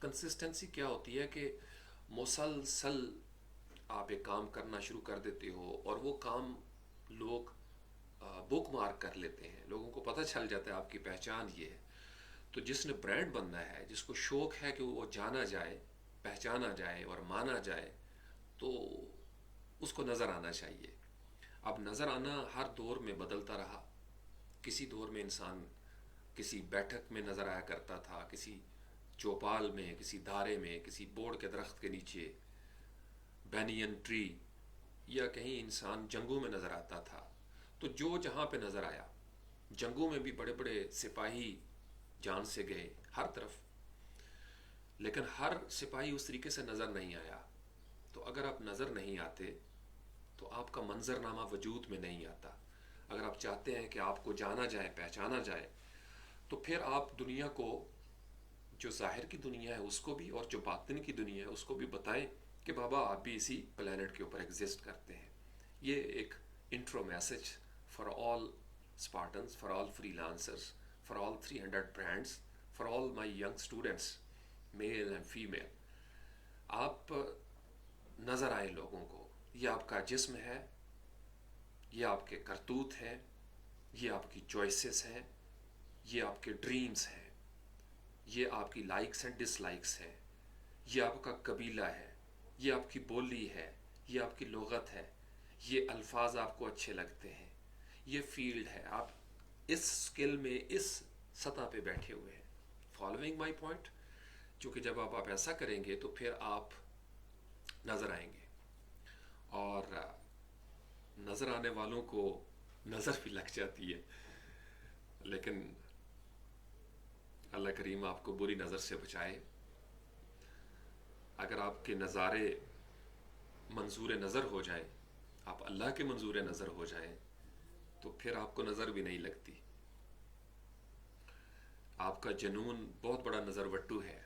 Consistency کیا ہوتی ہے کہ مسلسل آپ ایک کام کرنا شروع کر دیتے ہو اور وہ کام لوگ بک مارک کر لیتے ہیں، لوگوں کو پتہ چل جاتا ہے آپ کی پہچان یہ ہے. تو جس نے برانڈ بننا ہے، جس کو شوق ہے کہ وہ جانا جائے، پہچانا جائے اور مانا جائے، تو اس کو نظر آنا چاہیے. اب نظر آنا ہر دور میں بدلتا رہا. کسی دور میں انسان کسی بیٹھک میں نظر آیا کرتا تھا، کسی چوپال میں، کسی دھارے میں، کسی بوڑ کے درخت کے نیچے، بینین ٹری، یا کہیں انسان جنگوں میں نظر آتا تھا. تو جو جہاں پہ نظر آیا، جنگوں میں بھی بڑے بڑے سپاہی جان سے گئے ہر طرف، لیکن ہر سپاہی اس طریقے سے نظر نہیں آیا. تو اگر آپ نظر نہیں آتے تو آپ کا منظر نامہ وجود میں نہیں آتا. اگر آپ چاہتے ہیں کہ آپ کو جانا جائے، پہچانا جائے، تو پھر آپ دنیا کو، جو ظاہر کی دنیا ہے اس کو بھی اور جو باطن کی دنیا ہے اس کو بھی بتائیں کہ بابا آپ بھی اسی پلانٹ کے اوپر ایگزسٹ کرتے ہیں. یہ ایک intro message for all Spartans, for all freelancers, for all 300 brands, for all my young students, male and female. آپ نظر آئیں لوگوں کو. یہ آپ کا جسم ہے، یہ آپ کے کرتوت ہیں، یہ آپ کی چوائسیز ہیں، یہ آپ کے ڈریمز ہیں، یہ آپ کی لائکس اینڈ ڈس لائکس ہیں، یہ آپ کا قبیلہ ہے، یہ آپ کی بولی ہے، یہ آپ کی لغت ہے، یہ الفاظ آپ کو اچھے لگتے ہیں، یہ فیلڈ ہے. آپ اس سکل میں اس سطح پہ بیٹھے ہوئے ہیں. Following my point. چونکہ جب آپ ایسا کریں گے تو پھر آپ نظر آئیں گے، اور نظر آنے والوں کو نظر بھی لگ جاتی ہے. لیکن اللہ کریم آپ کو بری نظر سے بچائے. اگر آپ کے نظارے منظور نظر ہو جائے، آپ اللہ کے منظور نظر ہو جائیں، تو پھر آپ کو نظر بھی نہیں لگتی. آپ کا جنون بہت بڑا نظر وٹو ہے.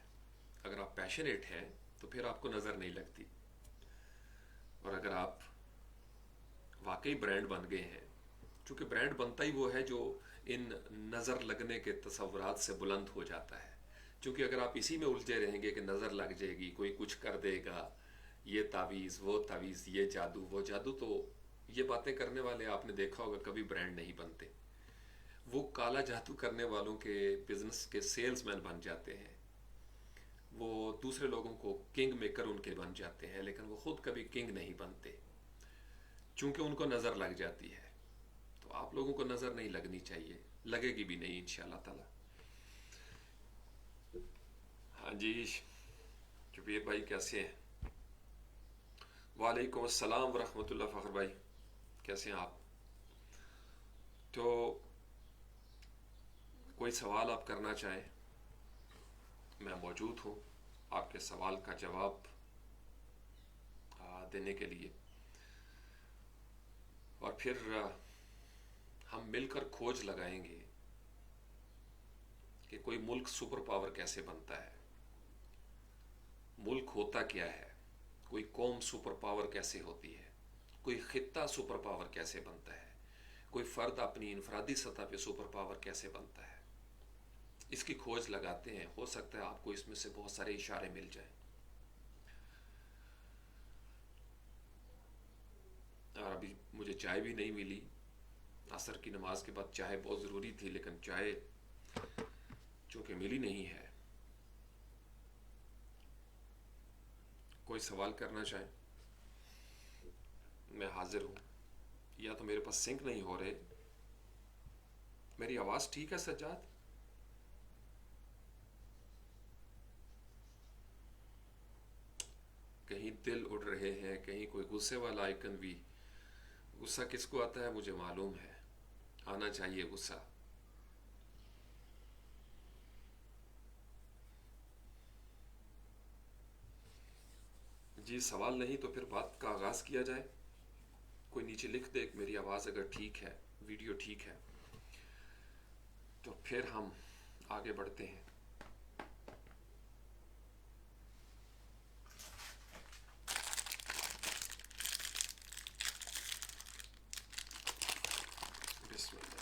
اگر آپ پیشنیٹ ہیں تو پھر آپ کو نظر نہیں لگتی. اور اگر آپ واقعی برانڈ بن گئے ہیں، چونکہ برانڈ بنتا ہی وہ ہے جو ان نظر لگنے کے تصورات سے بلند ہو جاتا ہے. چونکہ اگر آپ اسی میں الجھے رہیں گے کہ نظر لگ جائے گی، کوئی کچھ کر دے گا، یہ تعویذ وہ تعویذ، یہ جادو وہ جادو، تو یہ باتیں کرنے والے آپ نے دیکھا ہوگا کبھی برانڈ نہیں بنتے. وہ کالا جادو کرنے والوں کے بزنس کے سیلز مین بن جاتے ہیں. وہ دوسرے لوگوں کو کنگ میکر ان کے بن جاتے ہیں، لیکن وہ خود کبھی کنگ نہیں بنتے، چونکہ ان کو نظر لگ جاتی ہے. تو آپ لوگوں کو نظر نہیں لگنی چاہیے، لگے گی بھی نہیں انشاءاللہ تعالی. ہاں جی، جبیر بھائی کیسے ہیں؟ وعلیکم السلام ورحمۃ اللہ. فخر بھائی کیسے ہیں آپ؟ تو کوئی سوال آپ کرنا چاہیں، میں موجود ہوں آپ کے سوال کا جواب دینے کے لیے. اور پھر ہم مل کر کھوج لگائیں گے کہ کوئی ملک سپر پاور کیسے بنتا ہے، ملک ہوتا کیا ہے، کوئی قوم سپر پاور کیسے ہوتی ہے، کوئی خطہ سپر پاور کیسے بنتا ہے، کوئی فرد اپنی انفرادی سطح پہ سپر پاور کیسے بنتا ہے. اس کی کھوج لگاتے ہیں. ہو سکتا ہے آپ کو اس میں سے بہت سارے اشارے مل جائیں. اور ابھی مجھے چائے بھی نہیں ملی. عصر کی نماز کے بعد چائے بہت ضروری تھی، لیکن چائے چونکہ ملی نہیں ہے. کوئی سوال کرنا چاہیں، میں حاضر ہوں. یا تو میرے پاس سنک نہیں ہو رہے. میری آواز ٹھیک ہے سجاد؟ کہیں دل اڑ رہے ہیں، کہیں کوئی غصے والا آئیکن بھی. غصہ کس کو آتا ہے مجھے معلوم ہے، آنا چاہیے غصہ. جی سوال نہیں تو پھر بات کا آغاز کیا جائے. کوئی نیچے لکھ دے میری آواز اگر ٹھیک ہے، ویڈیو ٹھیک ہے، تو پھر ہم آگے بڑھتے ہیں. بسم اللہ.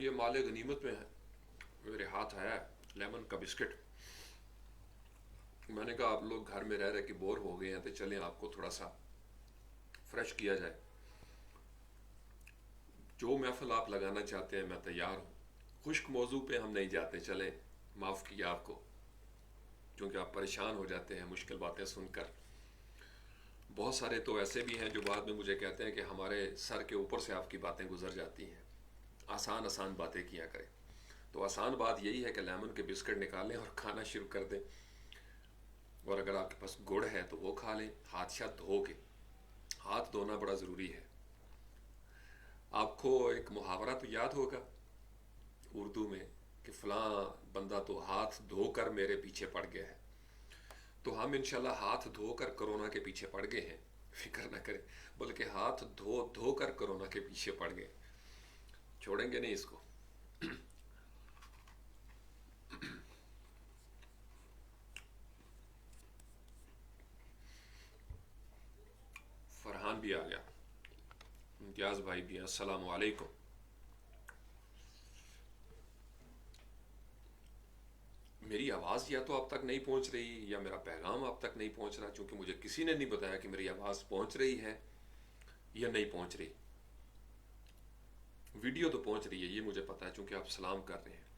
یہ مال غنیمت میں ہے، میرے ہاتھ آیا ہے لیمن کا بسکٹ. میں نے کہا آپ لوگ گھر میں رہ رہے کہ بور ہو گئے ہیں تو چلیں آپ کو تھوڑا سا فریش کیا جائے. جو محفل آپ لگانا چاہتے ہیں میں تیار ہوں. خشک موضوع پہ ہم نہیں جاتے، چلیں معاف کیا آپ کو، کیونکہ آپ پریشان ہو جاتے ہیں مشکل باتیں سن کر. بہت سارے تو ایسے بھی ہیں جو بعد میں مجھے کہتے ہیں کہ ہمارے سر کے اوپر سے آپ کی باتیں گزر جاتی ہیں، آسان آسان باتیں کیا کریں. تو آسان بات یہی ہے کہ لیمن کے بسکٹ نکالیں اور کھانا شروع کر دیں. اور اگر آپ کے پاس گڑ ہے تو وہ کھا لیں، ہاتھ شاتھ دھو کے. ہاتھ دھونا بڑا ضروری ہے. آپ کو ایک محاورہ تو یاد ہوگا اردو میں کہ فلاں بندہ تو ہاتھ دھو کر میرے پیچھے پڑ گیا ہے. تو ہم انشاءاللہ ہاتھ دھو کر کرونا کے پیچھے پڑ گئے ہیں، فکر نہ کریں، بلکہ ہاتھ دھو دھو کر کرونا کے پیچھے پڑ گئے. چھوڑیں گے نہیں اس کو. فرحان بھی آ گیا، امتیاز بھائی بھی ہیں. السلام علیکم. میری آواز یا تو آپ تک نہیں پہنچ رہی یا میرا پیغام آپ تک نہیں پہنچ رہا، چونکہ مجھے کسی نے نہیں بتایا کہ میری آواز پہنچ رہی ہے یا نہیں پہنچ رہی. ویڈیو تو پہنچ رہی ہے یہ مجھے پتا ہے چونکہ آپ سلام کر رہے ہیں.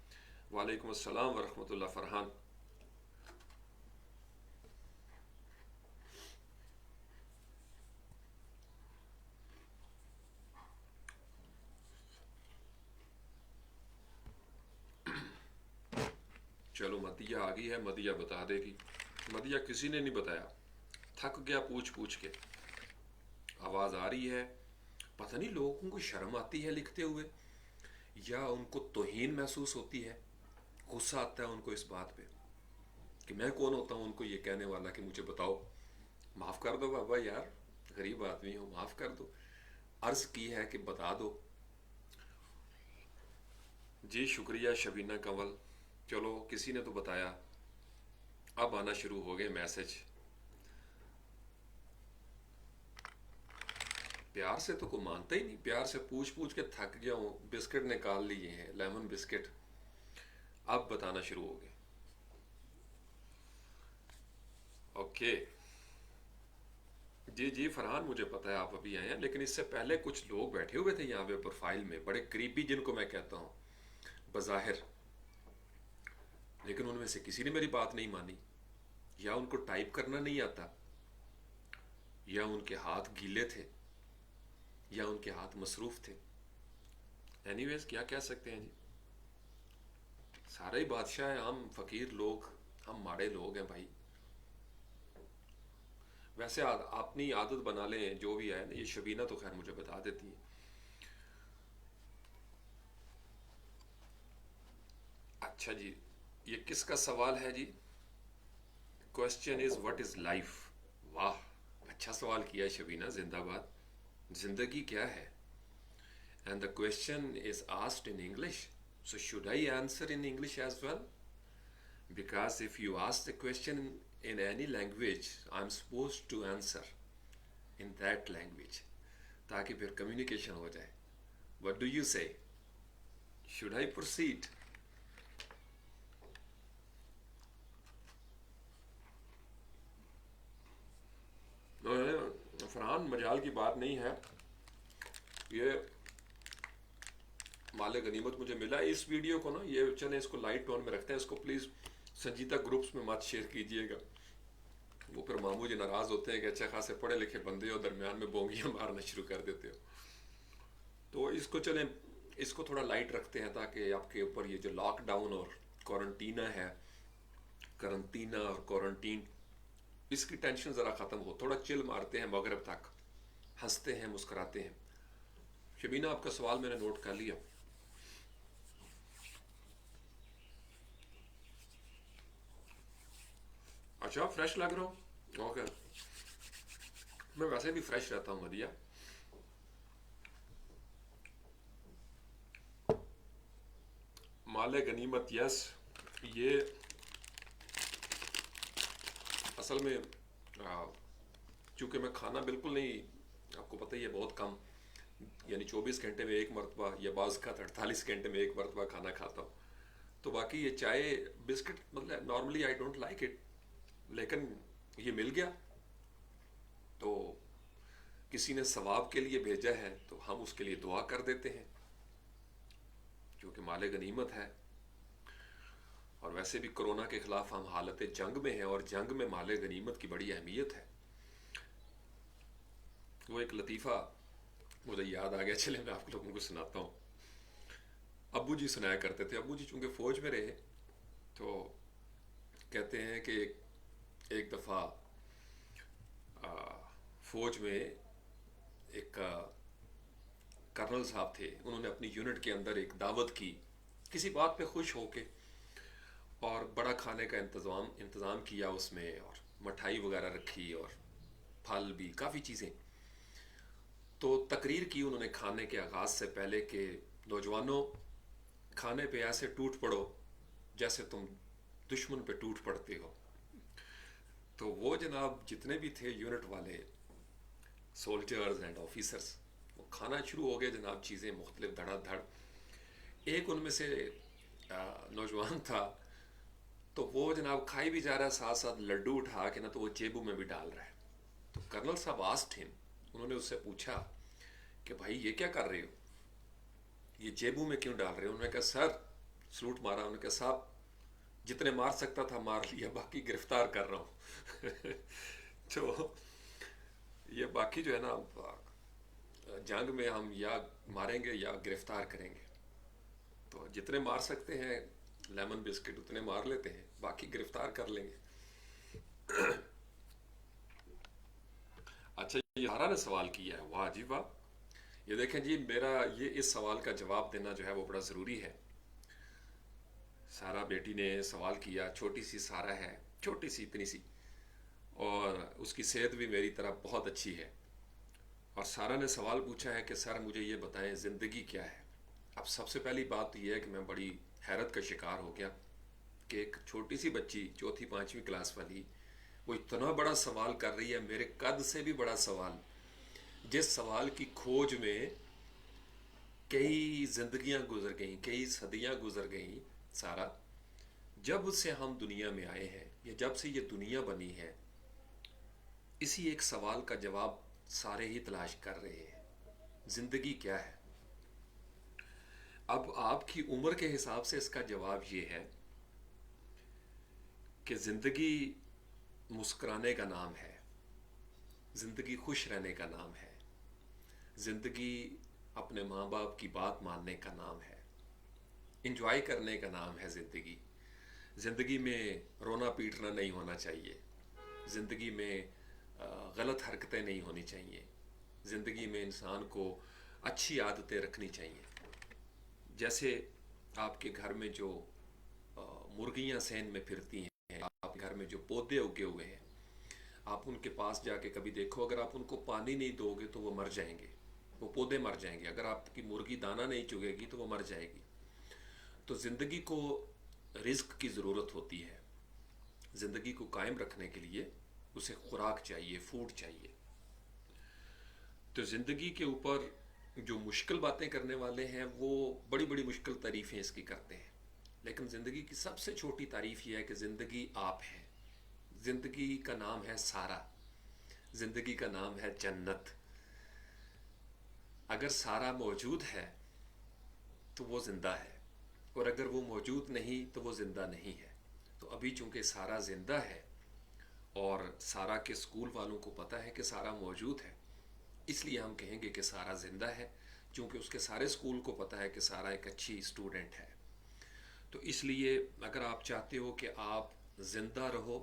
وعلیکم السلام ورحمۃ اللہ. فرحان چلو مدیہ آ گئی ہے، مدیہ بتا دے گی. مدیہ کسی نے نہیں بتایا، تھک گیا پوچھ پوچھ کے. آواز آ رہی ہے. پتہ نہیں لوگوں کو شرم آتی ہے لکھتے ہوئے یا ان کو توہین محسوس ہوتی ہے، غصہ آتا ہے ان کو اس بات پہ کہ میں کون ہوتا ہوں ان کو یہ کہنے والا کہ مجھے بتاؤ. معاف کر دو بابا یار، غریب آدمی ہو، معاف کر دو. عرض کی ہے کہ بتا دو. جی شکریہ شبینہ کنول. چلو کسی نے تو بتایا. اب آنا شروع ہو گئے میسج. پیار سے تو کوئی مانتا ہی نہیں، پیار سے پوچھ پوچھ کے تھک گیا ہوں. بسکٹ نکال لیے ہیں، لیمن بسکٹ. اب بتانا شروع ہو گئے. اوکے جی جی فرحان مجھے پتا ہے آپ ابھی آئے ہیں، لیکن اس سے پہلے کچھ لوگ بیٹھے ہوئے تھے یہاں پہ پروفائل میں، بڑے قریبی جن کو میں کہتا ہوں بظاہر، لیکن ان میں سے کسی نے میری بات نہیں مانی. یا ان کو ٹائپ کرنا نہیں آتا، یا ان کے ہاتھ گیلے تھے، یا ان کے ہاتھ مصروف تھے. اینی ویز کیا کہہ سکتے ہیں جی. سارے ہی بادشاہ ہیں، ہم فقیر لوگ، ہم ماڑے لوگ ہیں بھائی. ویسے اپنی عادت بنا لیں جو بھی ہے نا. یہ شبینہ تو خیر مجھے بتا دیتی ہے. اچھا جی، یہ کس کا سوال ہے جی؟ Question is what is life. واہ اچھا سوال کیا ہے شبینہ، زندہ باد. زندگی کیا ہے؟ And the question is asked in English, so should I answer in English as well? Because if you ask the question in any language, I'm supposed to answer in that language تاکہ پھر communication ہو جائے. What do you say? Should I proceed? Farhan مجال کی بات نہیں ہے. یہ مال غنیمت مجھے ملا اس ویڈیو کو نا، یہ چلیں اس کو لائٹ ٹون میں رکھتے ہیں. اس کو پلیز سنجیدہ گروپس میں مت شیئر کیجیے گا، وہ پھر ماموں جی ناراض ہوتے ہیں کہ اچھا خاصے پڑھے لکھے بندے ہو، درمیان میں بونگیاں مارنا شروع کر دیتے ہو. تو اس کو چلیں اس کو تھوڑا لائٹ رکھتے ہیں تاکہ آپ کے اوپر یہ جو لاک ڈاؤن اور کوارنٹینا ہے، کرنٹینا اور کوارنٹین، اس کی ٹینشن ذرا ختم ہو. تھوڑا چل مارتے ہیں مغرب تک، ہنستے ہیں مسکراتے ہیں. شبینہ آپ کا سوال میں نے نوٹ کر لیا. اچھا فریش لگ رہا ہوں. اوکے میں ویسے بھی فریش رہتا ہوں مدیہ. مال غنیمت یس، یہ اصل میں چونکہ میں کھانا بالکل نہیں، آپ کو پتہ ہی ہے بہت کم یعنی 24 گھنٹے میں ایک مرتبہ یا بعض کا 48 گھنٹے میں ایک مرتبہ کھانا کھاتا ہوں. تو باقی یہ چائے بسکٹ مطلب normally I don't like it, لیکن یہ مل گیا تو کسی نے ثواب کے لیے بھیجا ہے تو ہم اس کے لیے دعا کر دیتے ہیں کیونکہ مال غنیمت ہے. اور ویسے بھی کرونا کے خلاف ہم حالت جنگ میں ہیں، اور جنگ میں مال غنیمت کی بڑی اہمیت ہے. وہ ایک لطیفہ مجھے یاد آ گیا، چلے میں آپ لوگوں کو سناتا ہوں. ابو جی سنایا کرتے تھے. ابو جی چونکہ فوج میں رہے تو کہتے ہیں کہ ایک دفعہ فوج میں ایک کرنل صاحب تھے، انہوں نے اپنی یونٹ کے اندر ایک دعوت کی کسی بات پہ خوش ہو کے، اور بڑا کھانے کا انتظام کیا اس میں، اور مٹھائی وغیرہ رکھی اور پھل بھی کافی چیزیں. تو تقریر کی انہوں نے کھانے کے آغاز سے پہلے کہ نوجوانوں، کھانے پہ ایسے ٹوٹ پڑو جیسے تم دشمن پہ ٹوٹ پڑتے ہو. تو وہ جناب جتنے بھی تھے یونٹ والے، سولجرز اینڈ آفیسرز، وہ کھانا شروع ہو گئے جناب، چیزیں مختلف دھڑا دھڑ. ایک ان میں سے نوجوان تھا تو وہ جناب کھائی بھی جا رہا ہے، ساتھ ساتھ لڈو اٹھا کے نا تو وہ جیبوں میں بھی ڈال رہا ہے. تو کرنل صاحب آسکڈ ہم، انہوں نے اس سے پوچھا کہ بھائی یہ کیا کر رہے ہو، یہ جیبوں میں کیوں ڈال رہے ہو؟ انہوں نے کہا سر، سلوٹ مارا. انہوں نے کہا صاحب جتنے مار سکتا تھا مار لیا، باقی گرفتار کر رہا ہوں. تو یہ باقی جو ہے نا، جنگ میں ہم یا ماریں گے یا گرفتار کریں گے. تو جتنے مار سکتے ہیں لیمن بسکٹ اتنے مار لیتے ہیں، باقی گرفتار کر لیں گے. اچھا، یہ ہارا نے سوال کیا ہے، واہ جی واہ. یہ دیکھیں جی، میرا یہ اس سوال کا جواب دینا جو ہے وہ بڑا ضروری ہے. سارا بیٹی نے سوال کیا، چھوٹی سی سارا ہے، چھوٹی سی اتنی سی، اور اس کی صحت بھی میری طرح بہت اچھی ہے. اور سارا نے سوال پوچھا ہے کہ سر مجھے یہ بتائیں زندگی کیا ہے. اب سب سے پہلی بات یہ ہے کہ میں بڑی حیرت کا شکار ہو گیا کہ ایک چھوٹی سی بچی، چوتھی پانچویں کلاس والی، وہ اتنا بڑا سوال کر رہی ہے، میرے قد سے بھی بڑا سوال، جس سوال کی کھوج میں کئی زندگیاں گزر گئیں، کئی صدیاں گزر گئیں. سارا، جب سے ہم دنیا میں آئے ہیں یا جب سے یہ دنیا بنی ہے، اسی ایک سوال کا جواب سارے ہی تلاش کر رہے ہیں، زندگی کیا ہے. اب آپ کی عمر کے حساب سے اس کا جواب یہ ہے کہ زندگی مسکرانے کا نام ہے، زندگی خوش رہنے کا نام ہے، زندگی اپنے ماں باپ کی بات ماننے کا نام ہے، انجوائے کرنے کا نام ہے. زندگی میں رونا پیٹنا نہیں ہونا چاہیے، زندگی میں غلط حرکتیں نہیں ہونی چاہیے، زندگی میں انسان کو اچھی عادتیں رکھنی چاہیے. جیسے آپ کے گھر میں جو مرغیاں سین میں پھرتی ہیں، آپ کے گھر میں جو پودے اگے ہوئے ہیں، آپ ان کے پاس جا کے کبھی دیکھو، اگر آپ ان کو پانی نہیں دو گے تو وہ مر جائیں گے، وہ پودے مر جائیں گے. اگر آپ کی مرغی دانہ نہیں چگے گی تو وہ مر جائے گی. تو زندگی کو رزق کی ضرورت ہوتی ہے. زندگی کو قائم رکھنے کے لیے اسے خوراک چاہیے، فوڈ چاہیے. تو زندگی کے اوپر جو مشکل باتیں کرنے والے ہیں وہ بڑی بڑی مشکل تعریفیں اس کی کرتے ہیں، لیکن زندگی کی سب سے چھوٹی تعریف یہ ہے کہ زندگی آپ ہے. زندگی کا نام ہے سارا، زندگی کا نام ہے جنت. اگر سارا موجود ہے تو وہ زندہ ہے، اور اگر وہ موجود نہیں تو وہ زندہ نہیں ہے. تو ابھی چونکہ سارا زندہ ہے اور سارا کے اسکول والوں کو پتہ ہے کہ سارا موجود ہے، اس لیے ہم کہیں گے کہ سارا زندہ ہے، چونکہ اس کے سارے اسکول کو پتہ ہے کہ سارا ایک اچھی اسٹوڈنٹ ہے. تو اس لیے اگر آپ چاہتے ہو کہ آپ زندہ رہو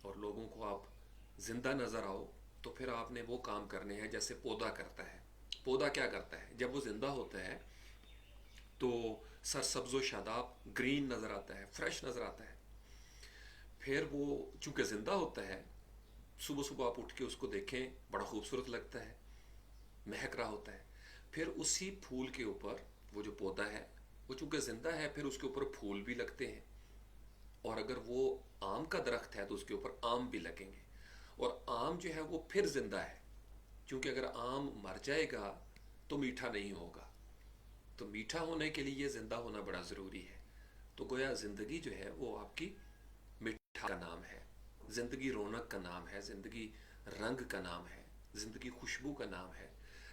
اور لوگوں کو آپ زندہ نظر آؤ، تو پھر آپ نے وہ کام کرنے ہیں جیسے پودا کرتا ہے. پودا کیا کرتا ہے؟ جب وہ زندہ ہوتا ہے تو سرسبز و شاداب، گرین نظر آتا ہے، فریش نظر آتا ہے. پھر وہ چونکہ زندہ ہوتا ہے، صبح صبح آپ اٹھ کے اس کو دیکھیں، بڑا خوبصورت لگتا ہے، مہک رہا ہوتا ہے. پھر اسی پھول کے اوپر وہ جو پودا ہے، وہ چونکہ زندہ ہے، پھر اس کے اوپر پھول بھی لگتے ہیں، اور اگر وہ آم کا درخت ہے تو اس کے اوپر آم بھی لگیں گے. اور آم جو ہے وہ پھر زندہ ہے، کیونکہ اگر آم مر جائے گا تو میٹھا نہیں ہوگا. تو میٹھا ہونے کے لیے زندہ ہونا بڑا ضروری ہے. تو گویا زندگی جو ہے وہ آپ کی مٹھا کا نام ہے, زندگی رونق کا نام ہے, زندگی رنگ کا نام ہے, زندگی خوشبو کا نام ہے,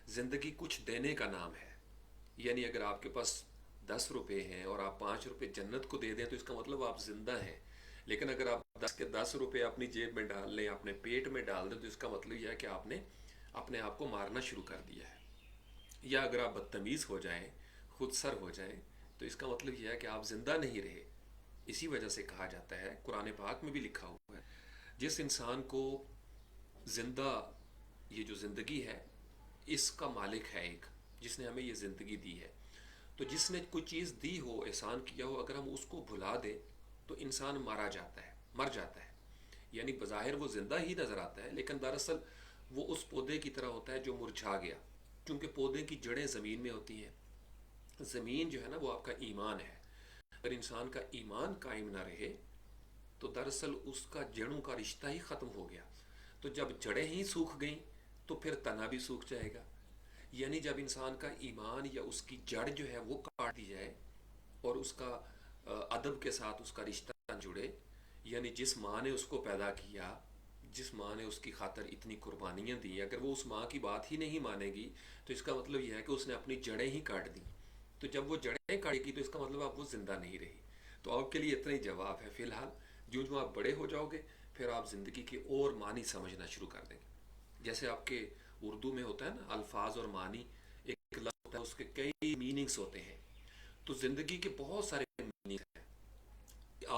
زندگی کچھ دینے کا نام ہے. یعنی اگر آپ کے پاس 10 روپے ہیں اور آپ 5 روپے جنت کو دے دیں تو اس کا مطلب آپ زندہ ہیں. لیکن اگر آپ 10 روپے اپنی جیب میں ڈال لیں, اپنے پیٹ میں ڈال دیں, تو اس کا مطلب یہ ہے کہ آپ نے اپنے آپ کو مارنا شروع کر دیا ہے. یا اگر آپ بدتمیز ہو جائیں, خود سر ہو جائیں, تو اس کا مطلب یہ ہے کہ آپ زندہ نہیں رہے. اسی وجہ سے کہا جاتا ہے, قرآن پاک میں بھی لکھا ہوا ہے, جس انسان کو زندہ, یہ جو زندگی ہے اس کا مالک ہے ایک, جس نے ہمیں یہ زندگی دی ہے. تو جس نے کوئی چیز دی ہو, احسان کیا ہو, اگر ہم اس کو بھلا دیں تو انسان مر جاتا ہے. یعنی بظاہر وہ زندہ ہی نظر آتا ہے, لیکن دراصل وہ اس پودے کی طرح ہوتا ہے جو مرجھا گیا, کیونکہ پودے کی جڑیں زمین میں ہوتی ہیں. زمین جو ہے نا وہ آپ کا ایمان ہے. اگر انسان کا ایمان قائم نہ رہے تو دراصل اس کا جڑوں کا رشتہ ہی ختم ہو گیا. تو جب جڑیں ہی سوکھ گئیں تو پھر تنا بھی سوکھ جائے گا. یعنی جب انسان کا ایمان یا اس کی جڑ جو ہے وہ کاٹ دی جائے اور اس کا ادب کے ساتھ اس کا رشتہ نہ جڑے, یعنی جس ماں نے اس کو پیدا کیا, جس ماں نے اس کی خاطر اتنی قربانیاں دی, اگر وہ اس ماں کی بات ہی نہیں مانے گی تو اس کا مطلب یہ ہے کہ اس نے اپنی جڑیں ہی کاٹ دیں. تو جب وہ جڑیں کاٹے گی تو اس کا مطلب آپ وہ زندہ نہیں رہی. تو آپ کے لیے اتنا ہی جواب ہے فی الحال. جو آپ بڑے ہو جاؤ گے پھر آپ زندگی کے اور معنی سمجھنا شروع کر دیں گے. جیسے آپ کے اردو میں ہوتا ہے نا الفاظ اور معنی, ایک لفظ ہوتا ہے اس کے کئی میننگز ہوتے ہیں. تو زندگی کے بہت سارے میننگز ہیں.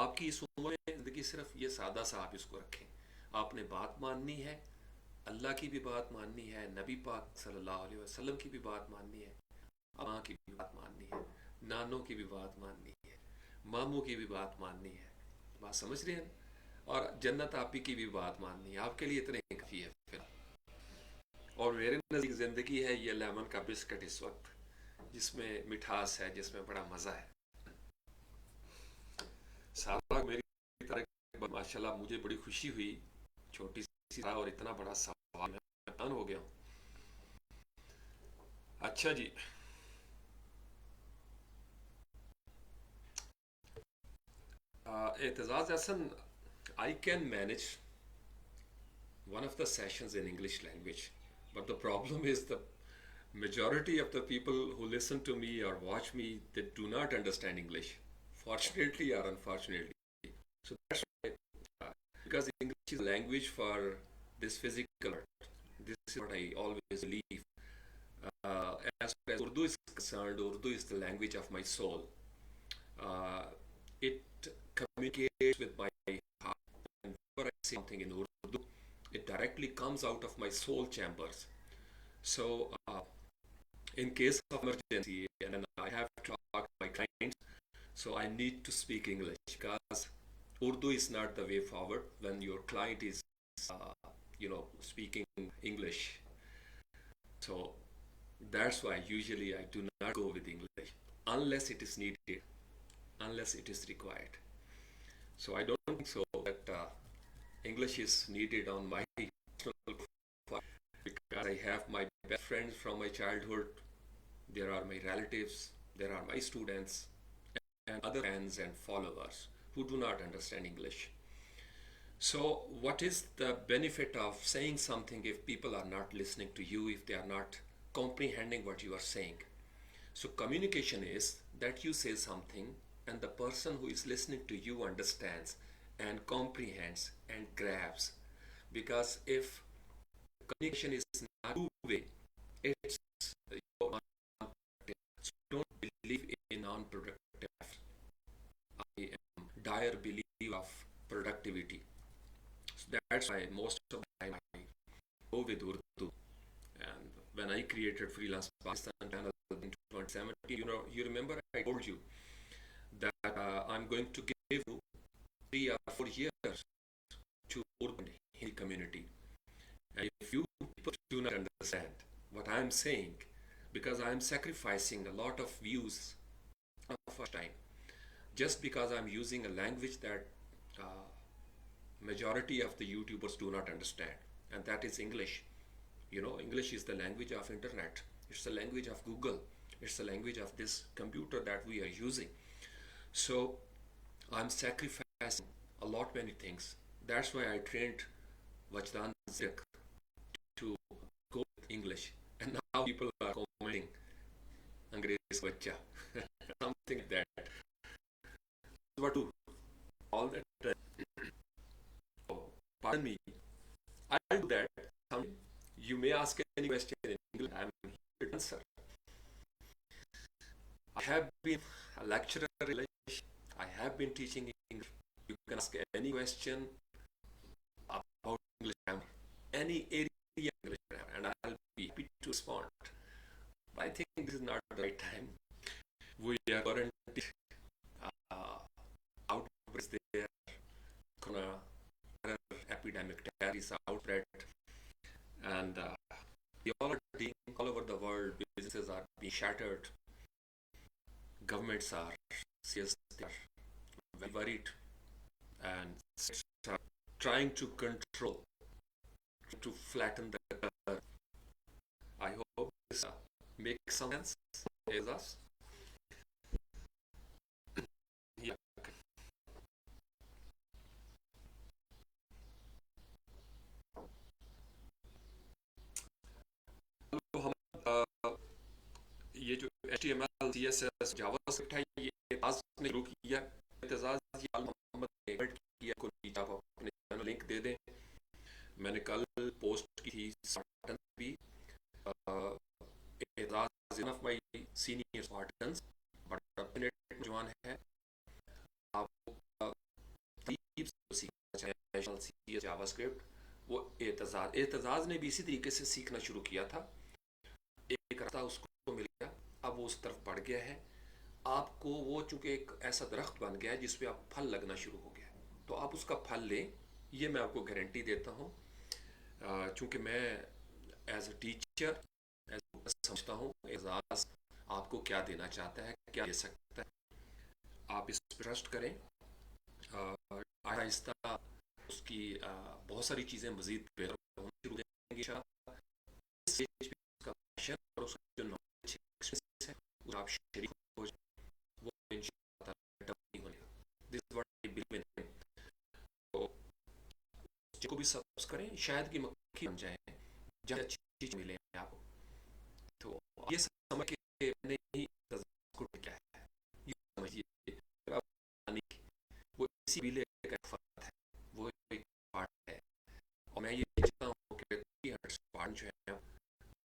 آپ کی اس عمر میں زندگی صرف یہ سادہ سا آپ اس کو رکھیں, آپ نے بات ماننی ہے, اللہ کی بھی بات ماننی ہے, نبی پاک صلی اللہ علیہ وسلم کی بھی بات ماننی ہے, ماں کی بھی بات ماننی ہے, نانوں کی بھی بات ماننی ہے, ماموں کی بھی بات ماننی ہے. بات سمجھ رہے ہیں؟ اور جنت آپی کی بھی بات ماننی ہے. آپ کے لیے اتنے ہی کافی ہے پھر. اور میرے نزدیک زندگی ہے یہ لیمن کا بسکٹ اس وقت, جس میں مٹھاس ہے, جس میں بڑا مزہ ہے. سارا میری طرح ماشاءاللہ مجھے بڑی خوشی ہوئی, چھوٹی سی اور اتنا بڑا سوال میں حیران ہو گیا ہوں. اچھا جی, Aitzaz Ahsan, I can manage one of the sessions in English language, but the problem is the majority of the people who listen to me or watch me, they do not understand English, fortunately or unfortunately. So that's why, because English is a language for this physical earth. This is what I always believe. As far as Urdu is concerned, Urdu is the language of my soul. Uh, it communicates with my heart. And whenever I say something in Urdu, it directly comes out of my soul chambers. So, in case of emergency, and then I have to talk to my clients, so I need to speak English because Urdu is not the way forward when your client is, speaking English. So that's why usually I do not go with English unless it is needed, unless it is required. So I don't think so that English is needed on my personal profile because I have my best friends from my childhood. There are my relatives, there are my students, and other fans and followers who do not understand English. So, what is the benefit of saying something if people are not listening to you, if they are not comprehending what you are saying? So, communication is that you say something and the person who is listening to you understands and comprehends and grabs. Because if communication is not two-way, it's non-productive. So don't believe in non-productive. I am dire believer of productivity. So that's why most of the time I go with Urdu. And when I created Freelance Pakistan channel in 2017, you remember I told you that I'm going to give you 3 or 4 years to Urdu Hindi community. And if you people do not understand what I'm saying, because I'm sacrificing a lot of views of our time, just because I'm using a language that majority of the YouTubers do not understand, and that is English. English is the language of internet. it's the language of Google, it's the language of this computer that we are using. So I'm sacrificing a lot many things. That's why I trained Vajdan Zik to go with English. And now people are commenting Angrez Bacha, something like that. What do all that? Oh, pardon me. I'll do that. You may ask any question in English. I'm here to answer. I have been a lecturer in English. I have been teaching English. You can ask any question about English grammar, any area of English grammar, and I'll be happy to respond. But I think this is not the right time. We are currently outbreaks there, corona epidemic is outbreak, and we all are seeing all over the world. Businesses are being shattered. Governments are serious. They are very worried, and are trying to control, to flatten the curve. I hope this makes some sense. Is us? Yeah. یہ جو HTML CSS JavaScript ہے یہ اعتزاز نے شروع کیا. اعتزاز یہ محمد نے add کیا. کو نیچے آپ اپنے چینل لنک دے دیں. میں نے کل پوسٹ کی تھی سپارٹن بھی. Aitzaz one of my senior Spartans but update جوان ہے. آپ ترتیب سے سیکھنا چاہیں JavaScript وہ اعتزاز نے بھی اسی طریقے سے سیکھنا شروع کیا تھا. ایک راستہ اس کو مل گیا, اب وہ اس طرف بڑھ گیا ہے. آپ کو وہ چونکہ ایک ایسا درخت بن گیا ہے جس پہ آپ پھل لگنا شروع ہو گیا, تو آپ اس کا پھل لیں, یہ میں آپ کو گارنٹی دیتا ہوں. چونکہ میں ایز اے ٹیچر سمجھتا ہوں اعزاز آپ کو کیا دینا چاہتا ہے, کیا دے سکتا ہے. آپ اس پہ ٹرسٹ کریں. آہستہ اس کی بہت ساری چیزیں مزید بہتر ہونا شروع ہو جائیں گی. اور اس کا جو نالج ہے وہ آپ شریک ہو جائیں, وہ انشاءاللہ نہیں ہونے گا. دس is what I believe in. تو جن کو بھی سبس کریں شاید کہ مکھی بن جائیں, جہاں اچھی چیز ملے آپ کو. تو یہ سمجھ کے میں نے ہی کو کیا ہے یہ سمجھیے وہ اسی بیلے کا فرق ہے, وہ ایک پارٹ ہے. اور میں یہ چاہتا ہوں کہ پارٹ جو ہے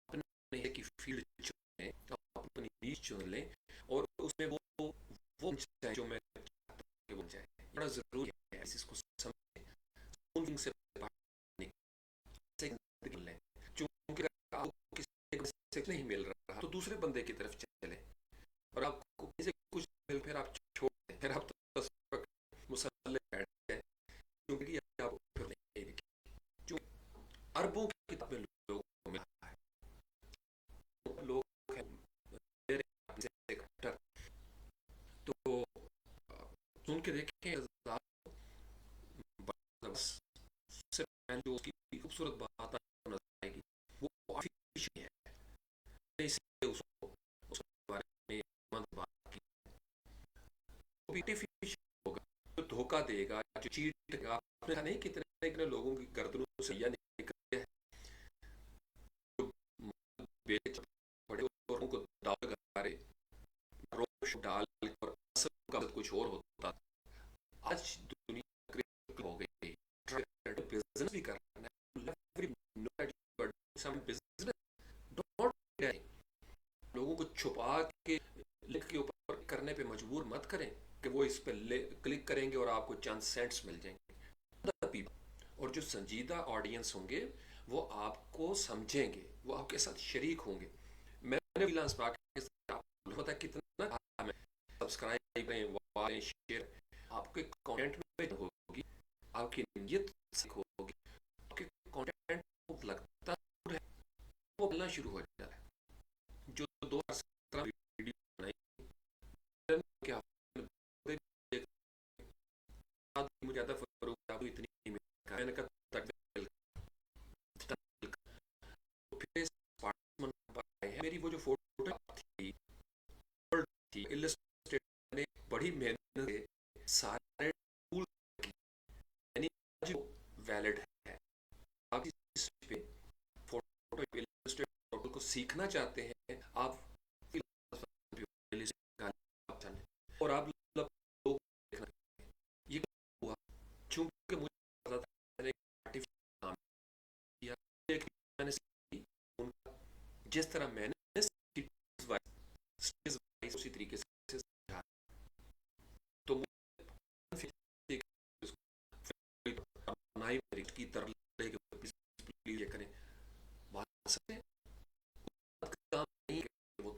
اپنے کی فیلڈ چنیں, آپ اپنی نیچ چن لیں اور اس میں وہ چاہے جو میں چاہتا ہوں کہ بن جائے. بڑا ضروری ہے اس کو سمجھیں سے لیں. چونکہ آپ کو کسی سے نہیں مل رہا تو دوسرے بندے کی طرف چلیں, اور آپ کو کسی سے کچھ مل پھر آپ چھوڑ دیں, پھر آپ مسلح بیٹھ جائیں. کیونکہ آپ پھر نہیں دیکھیں اربوں کی کتاب میں لوگوں کو ملا ہے. لوگ ہیں تو سن کے دیکھیں سے جو اس کی خوبصورت بات نظر آئے گی وہ آرٹیفیشل ہے. اس لیے اس کو اس کے بارے میں بات کی وہ بھی آرٹیفیشل ہوگا. جو دھوکہ دے گا, جو چیٹ گا, آپ نے نہیں کتنے لوگوں کی گردنوں سے یہ نکل گیا ہے جو بیچ پڑے اور ان کو داغ لگا رہے روش ڈال اور اصل کا کچھ اور ہوتا. آج دنیا ہو گئی بزنس بھی کرنا ہے. لوگوں کو چھپا کے لکھ کے اوپر کرنے پہ مجبور مت کریں کہ وہ اس پہ کلک کریں گے اور آپ کو چند سینٹس مل جائیں گے. اور جو سنجیدہ آڈینس ہوں گے وہ آپ کو سمجھیں گے, وہ آپ کے ساتھ شریک ہوں گے. میں نے فریلانس پتا کتنا سبسکرائب کریں, والیں, شیئر, آپ کے کانٹینٹ میں ہوگی, آپ کی نیت ہوگی, آپ کے کانٹینٹ کو لگتا ہے وہ ملنا شروع ہو جاتا ہے. جو 2017 ویڈیو بنائی کیا مجھے زیادہ فروغ اتنی میں نے کہا میری وہ جو سارے ٹول یعنی جو ویلڈ ہے. آپ اس پہ فوٹو کو سیکھنا چاہتے ہیں آپ اور آپ لوگ یہ ہوا چونکہ مجھے جس طرح میں نے اسی طریقے سے تو کی طرح کریں کام نہیں وہ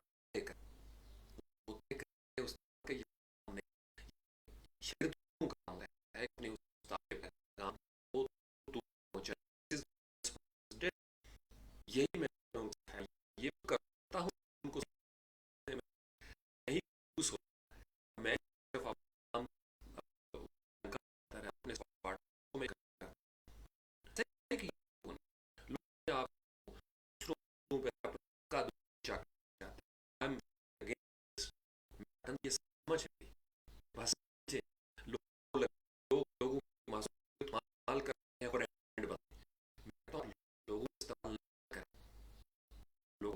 یہی میں یہ کرتا ہوں ان کو نہیں خوش ہو میں اپنے میں یہ سمجھ بس لوگوں استعمال کرتے ہیں اور لوگوں استعمال کریں لوگ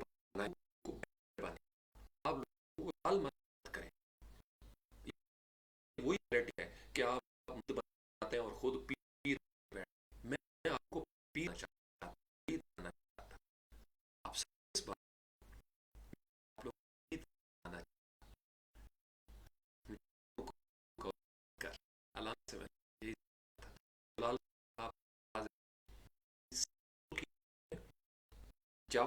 آپ لوگوں کو مت کریں وہی ہے کہ آپ بناتے ہیں اور خود پی میں آپ کو پینا چاہتا آپ سے اس بات آپ لوگ علام سے جاؤ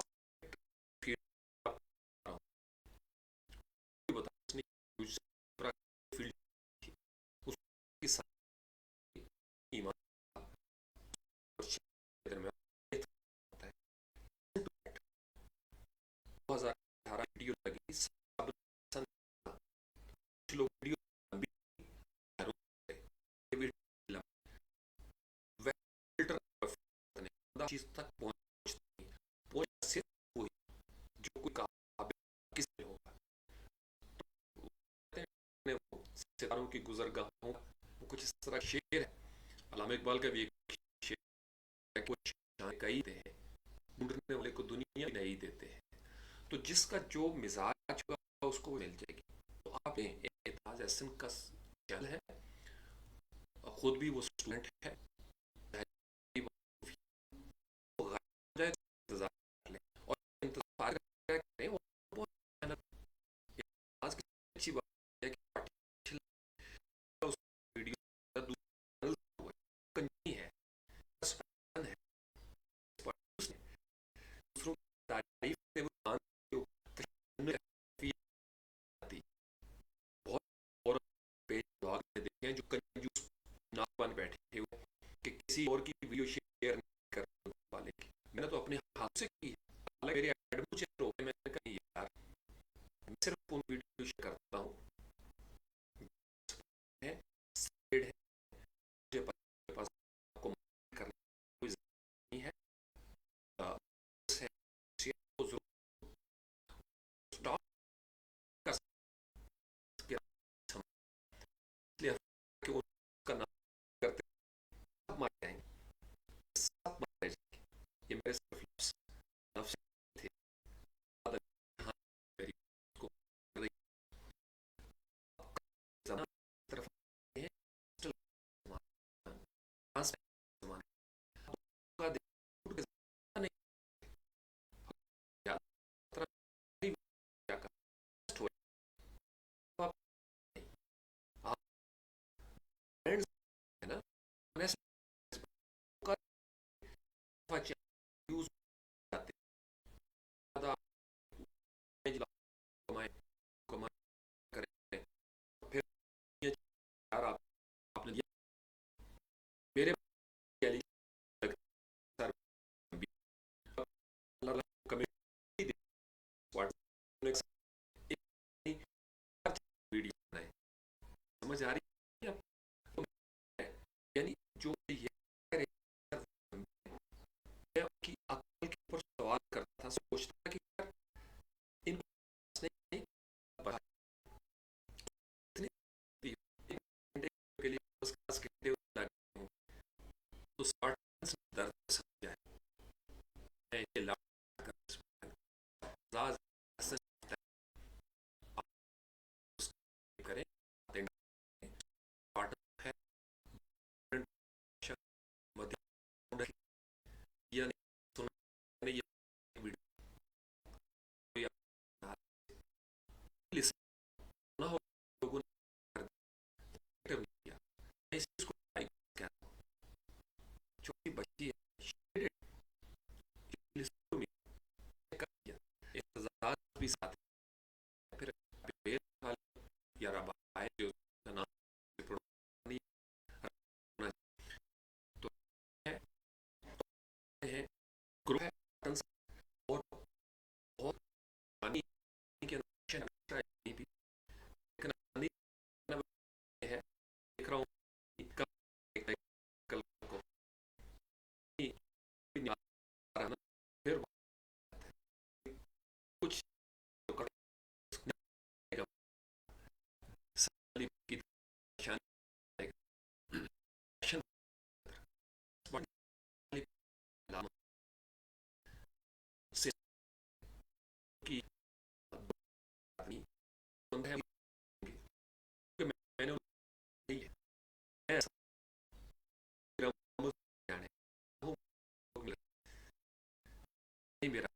ویڈیو لگی لوگ ویڈیو چیز تک پہنچ جو کوئی کس سے ہوگا ستاروں کی گزرگاہوں وہ کچھ اس طرح شعر ہے. علامہ اقبال کا بھی ایک شعر کچھ کئی دے ڈھونڈنے والے کو دنیا نہیں دیتے ہیں تو جس کا جو مزاج ہوگا اس کو مل جائے گی. تو آپ اعتماد احسن کا چل ہے خود بھی وہ اسٹوڈنٹ ہے اور انتظار کریں اچھی بات ہے کہ جو کنجوس ناپن بیٹھے ہوئے کہ کسی اور کی ویڈیو شیئر نہیں کرنے والے کی میں نے تو اپنے ہاتھ سے کی ہے میرے ایڈمو چیک روکے میں نے کہا یار میں صرف ان ویڈیو شیئر کرتا ہوں میرے ویڈیو بنائے سمجھ آ رہی ہے یعنی جو listen نہ ہو لوگوں نے کر دیا. میں اس چیز کو کہتا ہوں چھوٹی بچی ہے اعتزاز بھی ساتھ پھر یا ربا ہے جو تو ہے گروہ ہے اور بہت پانی کے بھی ہے دیکھ رہا ہوں کو پھر کچھ میرا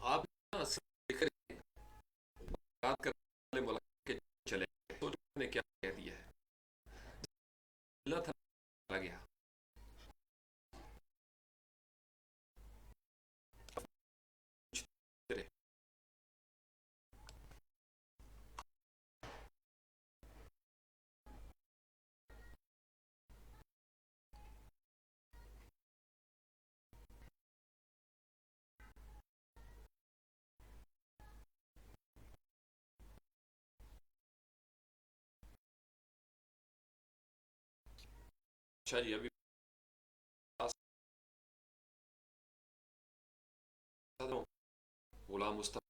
آپ بات کرنے والے ملک کے چلے تو نے کیا کہہ دیا ہے اللہ تھا گیا اچھا جی ابھی Ghulam Mustafa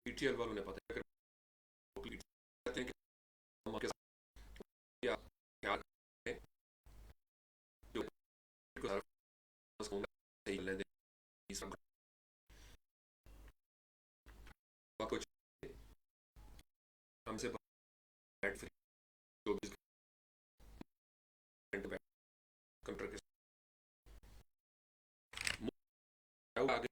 P T L والوں نے پتہ کہتے ہیں کہ ہم سے بیٹ فری 24 گھنٹے آگے